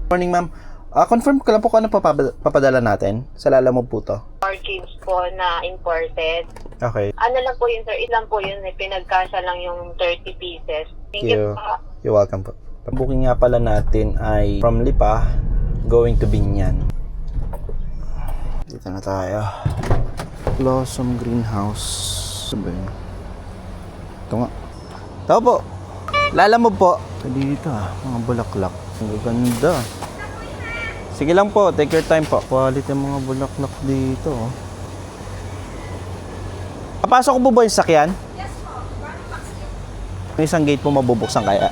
Morning, ma'am. Confirm ko lang po kung ano papadala natin. Sa Lala mo po to. Orchids po na imported. Okay. Ano lang po yun, sir? Ilan po yun? Pinagkasya lang yung 30 pieces. Thank you po. You're welcome po. Ang booking nga pala natin ay from Lipa going to Binyan. Dito na tayo. Blossom Greenhouse. Saan ba yun? Ito nga. Tao po. Lala mo po. Dito mga bulaklak. Ang ganda. Sige lang po, take your time po. Quality mga bulaklak dito. Papasok ko po ba yung sakyan? Yes po. May isang gate po mabubuksan kaya.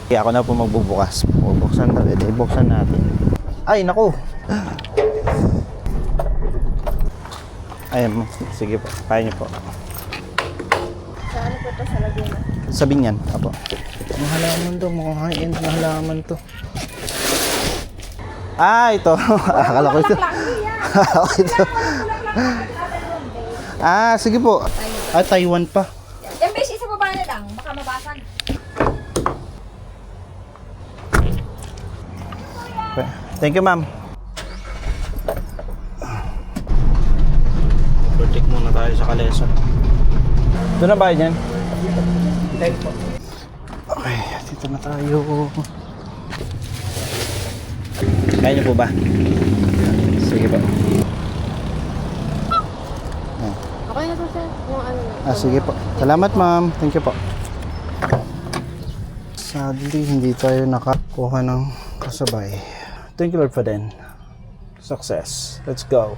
Kaya ako na po magbubukas. Bubuksan na rin. Ibuksan natin. Ay, naku. Ayun, sige po. Kaya niyo po. Sa ano po ito sa Laguna? Sa Binyan. Apo. Ang halaman to. Mukhang high-end na halaman to. Ah, ito. Akala ko ito. Akala ko ito. Ah, sige po. Ah, Taiwan pa. Yan beses, isa pa ba na lang? Baka mabasan. Okay. Thank you, ma'am. Vertic muna tayo sa Kalesa. Doon na ba yan? Okay, dito na tayo. Kaya niyo po ba? Sige po. Okay na to, sir. Yung ano na. Sige po. Salamat, ma'am. Thank you po. Sadly, hindi tayo nakakuha ng kasabay. Thank you, Lord, for then. Success. Let's go.